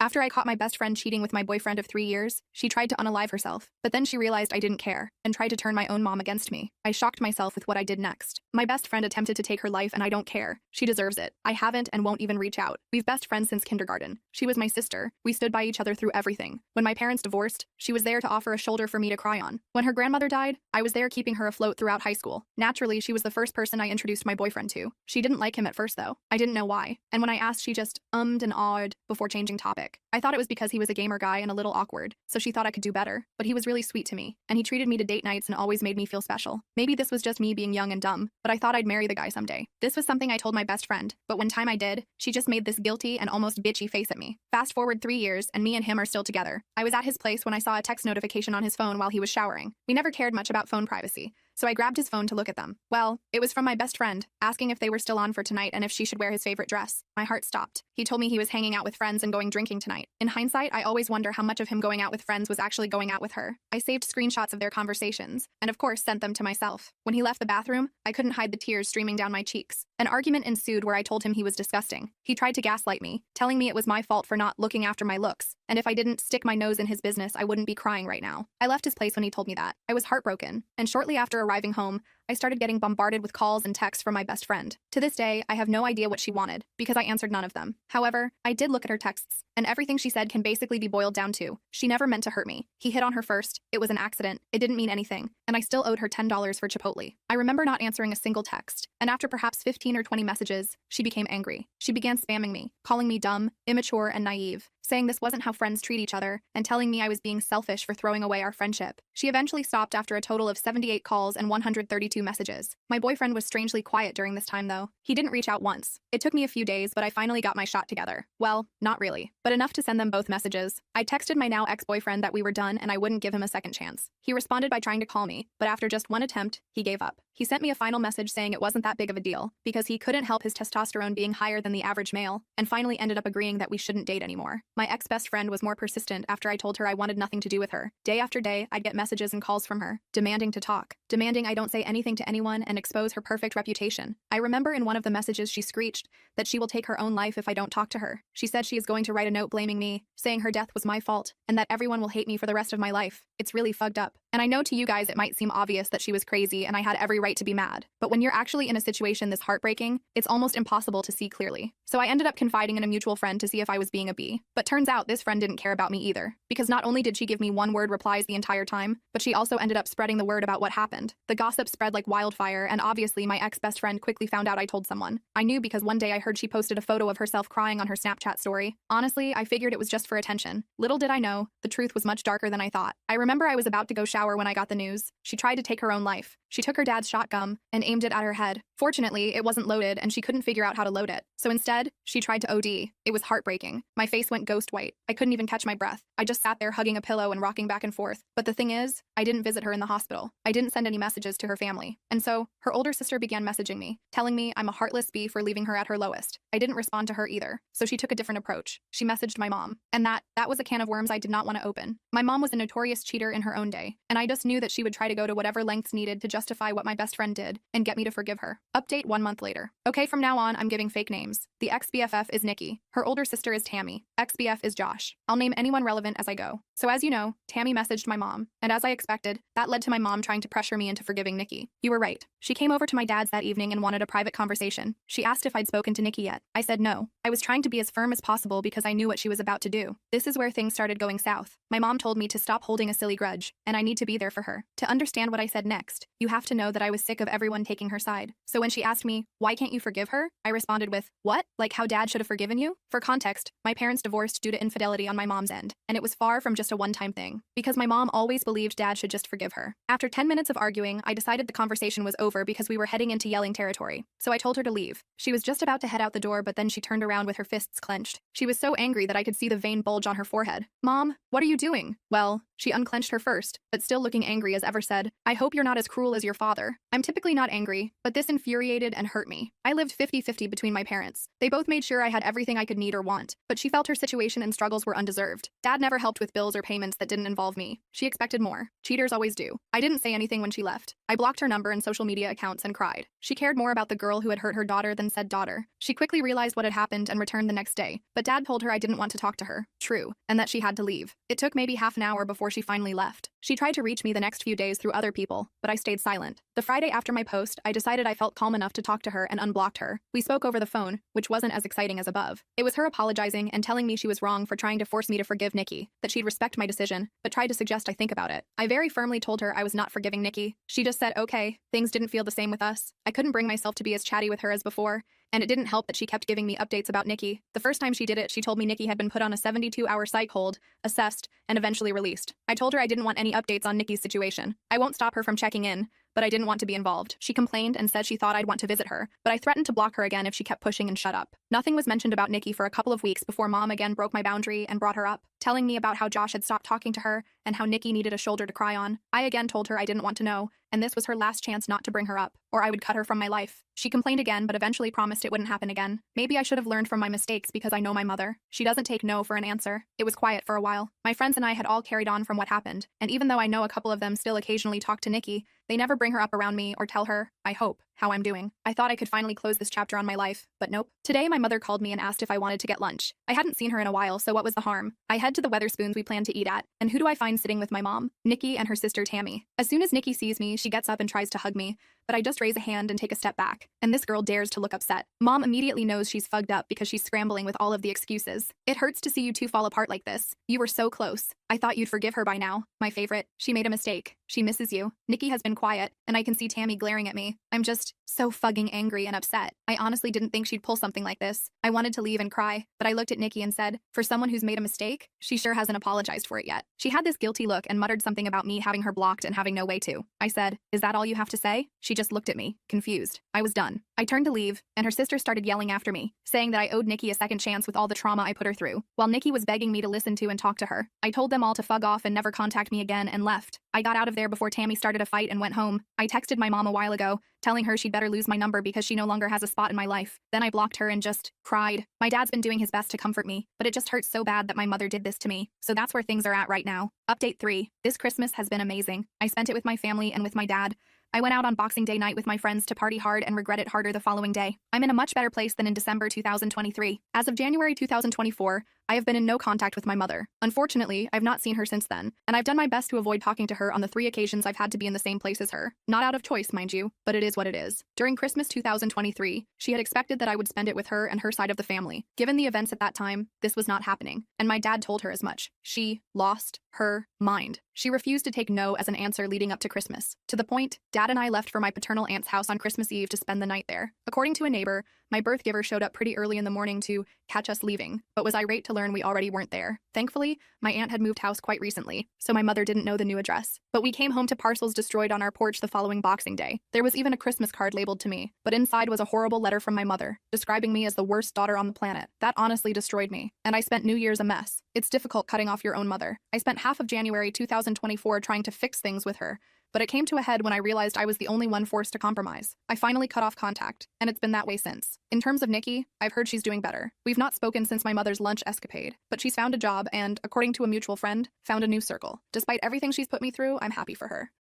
After I caught my best friend cheating with my boyfriend of 3 years, she tried to unalive herself, but then she realized I didn't care and tried to turn my own mom against me. I shocked myself with what I did next. My best friend attempted to take her life and I don't care. She deserves it. I haven't and won't even reach out. We've best friends since kindergarten. She was my sister. We stood by each other through everything. When my parents divorced, she was there to offer a shoulder for me to cry on. When her grandmother died, I was there keeping her afloat throughout high school. Naturally, she was the first person I introduced my boyfriend to. She didn't like him at first though. I didn't know why. And when I asked, she just ummed and awed before changing topic. I thought it was because he was a gamer guy and a little awkward, so she thought I could do better. But he was really sweet to me, and he treated me to date nights and always made me feel special. Maybe this was just me being young and dumb, but I thought I'd marry the guy someday. This was something I told my best friend, but when time I did, she just made this guilty and almost bitchy face at me. Fast forward 3 years, and me and him are still together. I was at his place when I saw a text notification on his phone while he was showering. We never cared much about phone privacy, so I grabbed his phone to look at them. Well, it was from my best friend, asking if they were still on for tonight and if she should wear his favorite dress. My heart stopped. He told me he was hanging out with friends and going drinking tonight. In hindsight, I always wonder how much of him going out with friends was actually going out with her. I saved screenshots of their conversations, and of course sent them to myself. When he left the bathroom, I couldn't hide the tears streaming down my cheeks. An argument ensued where I told him he was disgusting. He tried to gaslight me, telling me it was my fault for not looking after my looks, and if I didn't stick my nose in his business, I wouldn't be crying right now. I left his place when he told me that. I was heartbroken, and shortly after arriving home, I started getting bombarded with calls and texts from my best friend. To this day, I have no idea what she wanted, because I answered none of them. However, I did look at her texts, and everything she said can basically be boiled down to, she never meant to hurt me. He hit on her first, it was an accident, it didn't mean anything, and I still owed her $10 for Chipotle. I remember not answering a single text, and after perhaps 15 or 20 messages, she became angry. She began spamming me, calling me dumb, immature, and naive, saying this wasn't how friends treat each other, and telling me I was being selfish for throwing away our friendship. She eventually stopped after a total of 78 calls and 132 messages. My boyfriend was strangely quiet during this time though. He didn't reach out once. It took me a few days, but I finally got my shot together. Well, not really, but enough to send them both messages. I texted my now ex-boyfriend that we were done and I wouldn't give him a second chance. He responded by trying to call me, but after just one attempt, he gave up. He sent me a final message saying it wasn't that big of a deal, because he couldn't help his testosterone being higher than the average male, and finally ended up agreeing that we shouldn't date anymore. My ex-best friend was more persistent after I told her I wanted nothing to do with her. Day after day, I'd get messages and calls from her, demanding to talk, demanding I don't say anything to anyone and expose her perfect reputation. I remember in one of the messages she screeched that she will take her own life if I don't talk to her. She said she is going to write a note blaming me, saying her death was my fault, and that everyone will hate me for the rest of my life. It's really fucked up. And I know to you guys it might seem obvious that she was crazy and I had every right to be mad, but when you're actually in a situation this heartbreaking, it's almost impossible to see clearly. So I ended up confiding in a mutual friend to see if I was being a bee. But turns out this friend didn't care about me either, because not only did she give me one-word replies the entire time, but she also ended up spreading the word about what happened. The gossip spread like wildfire, and obviously my ex-best friend quickly found out I told someone. I knew because one day I heard she posted a photo of herself crying on her Snapchat story. Honestly, I figured it was just for attention. Little did I know, the truth was much darker than I thought. I remember I was about to go shower when I got the news. She tried to take her own life. She took her dad's shotgun and aimed it at her head. Fortunately, it wasn't loaded and she couldn't figure out how to load it. So instead, she tried to OD. It was heartbreaking. My face went ghost white. I couldn't even catch my breath. I just sat there hugging a pillow and rocking back and forth. But the thing is, I didn't visit her in the hospital. I didn't send any messages to her family. And so, her older sister began messaging me, telling me I'm a heartless bee for leaving her at her lowest. I didn't respond to her either, so she took a different approach. She messaged my mom. And that was a can of worms I did not want to open. My mom was a notorious cheater in her own day, and I just knew that she would try to go to whatever lengths needed to justify what my best friend did and get me to forgive her. Update 1 month later. Okay, from now on, I'm giving fake names. The ex-BFF is Nikki. Her older sister is Tammy. Ex-BF is Josh. I'll name anyone relevant as I go. So as you know, Tammy messaged my mom, and as I expected, that led to my mom trying to pressure me into forgiving Nikki. You were right. She came over to my dad's that evening and wanted a private conversation. She asked if I'd spoken to Nikki yet. I said no. I was trying to be as firm as possible because I knew what she was about to do. This is where things started going south. My mom told me to stop holding a silly grudge, and I need to be there for her. To understand what I said next, you have to know that I was sick of everyone taking her side. So when she asked me, why can't you forgive her? I responded with, what? Like how dad should have forgiven you? For context, my parents divorced due to infidelity on my mom's end, and it was far from just a one-time thing, because my mom always believed dad should just forgive her. After 10 minutes of arguing, I decided the conversation was over because we were heading into yelling territory, so I told her to leave. She was just about to head out the door, but then she turned around with her fists clenched. She was so angry that I could see the vein bulge on her forehead. Mom, what are you doing? Well, she unclenched her first, but still looking angry as ever said, I hope you're not as cruel as your father. I'm typically not angry, but this infuriated and hurt me. I lived 50-50 between my parents. They both made sure I had everything I could need or want, but she felt her situation and struggles were undeserved. Dad never helped with bills or payments that didn't involve me. She expected more. Cheaters always do. I didn't say anything when she left. I blocked her number and social media accounts and cried. She cared more about the girl who had hurt her daughter than said daughter. She quickly realized what had happened and returned the next day, but Dad told her I didn't want to talk to her. True, and that she had to leave. It took maybe half an hour before she finally left. She tried to reach me the next few days through other people, but I stayed silent. The Friday after my post, I decided I felt calm enough to talk to her and unblocked her. We spoke over the phone, which wasn't as exciting as above. It was her apologizing and telling me she was wrong for trying to force me to forgive Nikki, that she'd respect my decision, but tried to suggest I think about it. I very firmly told her I was not forgiving Nikki. She just said, okay, things didn't feel the same with us. I couldn't bring myself to be as chatty with her as before, and it didn't help that she kept giving me updates about Nikki. The first time she did it, she told me Nikki had been put on a 72-hour psych hold, assessed, and eventually released. I told her I didn't want any updates on Nikki's situation. I won't stop her from checking in, but I didn't want to be involved. She complained and said she thought I'd want to visit her, but I threatened to block her again if she kept pushing and shut up. Nothing was mentioned about Nikki for a couple of weeks before Mom again broke my boundary and brought her up, telling me about how Josh had stopped talking to her and how Nikki needed a shoulder to cry on. I again told her I didn't want to know, and this was her last chance not to bring her up, or I would cut her from my life. She complained again, but eventually promised it wouldn't happen again. Maybe I should have learned from my mistakes because I know my mother. She doesn't take no for an answer. It was quiet for a while. My friends and I had all carried on from what happened, and even though I know a couple of them still occasionally talk to Nikki, they never bring her up around me or tell her, I hope, how I'm doing. I thought I could finally close this chapter on my life, but nope. Today my mother called me and asked if I wanted to get lunch. I hadn't seen her in a while, so what was the harm? I head to the Weatherspoons we planned to eat at, and who do I find sitting with my mom? Nikki and her sister Tammy. As soon as Nikki sees me, she gets up and tries to hug me, but I just raise a hand and take a step back, and this girl dares to look upset. Mom immediately knows she's fucked up because she's scrambling with all of the excuses. It hurts to see you two fall apart like this. You were so close. I thought you'd forgive her by now. My favorite. She made a mistake. She misses you. Nikki has been quiet, and I can see Tammy glaring at me. I'm just so fucking angry and upset. I honestly didn't think she'd pull something like this. I wanted to leave and cry, but I looked at Nikki and said, for someone who's made a mistake, she sure hasn't apologized for it yet. She had this guilty look and muttered something about me having her blocked and having no way to. I said, is that all you have to say? She just looked at me, confused. I was done. I turned to leave, and her sister started yelling after me, saying that I owed Nikki a second chance with all the trauma I put her through, while Nikki was begging me to listen to and talk to her. I told them all to fuck off and never contact me again and left. I got out of there before Tammy started a fight and went home. I texted my mom a while ago, telling her she'd better lose my number because she no longer has a spot in my life. Then I blocked her and just cried. My dad's been doing his best to comfort me, but it just hurts so bad that my mother did this to me. So that's where things are at right now. Update 3. This Christmas has been amazing. I spent it with my family and with my dad. I went out on Boxing Day night with my friends to party hard and regret it harder the following day. I'm in a much better place than in December 2023. As of January 2024, I have been in no contact with my mother. Unfortunately, I've not seen her since then, and I've done my best to avoid talking to her on the 3 occasions I've had to be in the same place as her. Not out of choice, mind you, but it is what it is. During Christmas 2023, she had expected that I would spend it with her and her side of the family. Given the events at that time, this was not happening, and my dad told her as much. She lost her mind. She refused to take no as an answer leading up to Christmas. To the point, Dad and I left for my paternal aunt's house on Christmas Eve to spend the night there. According to a neighbor, my birth giver showed up pretty early in the morning to catch us leaving, but was irate to learn we already weren't there. Thankfully, my aunt had moved house quite recently, so my mother didn't know the new address. But we came home to parcels destroyed on our porch the following Boxing Day. There was even a Christmas card labeled to me, but inside was a horrible letter from my mother, describing me as the worst daughter on the planet. That honestly destroyed me, and I spent New Year's a mess. It's difficult cutting off your own mother. I spent half of January 2024 trying to fix things with her, but it came to a head when I realized I was the only one forced to compromise. I finally cut off contact, and it's been that way since. In terms of Nikki, I've heard she's doing better. We've not spoken since my mother's lunch escapade, but she's found a job and, according to a mutual friend, found a new circle. Despite everything she's put me through, I'm happy for her.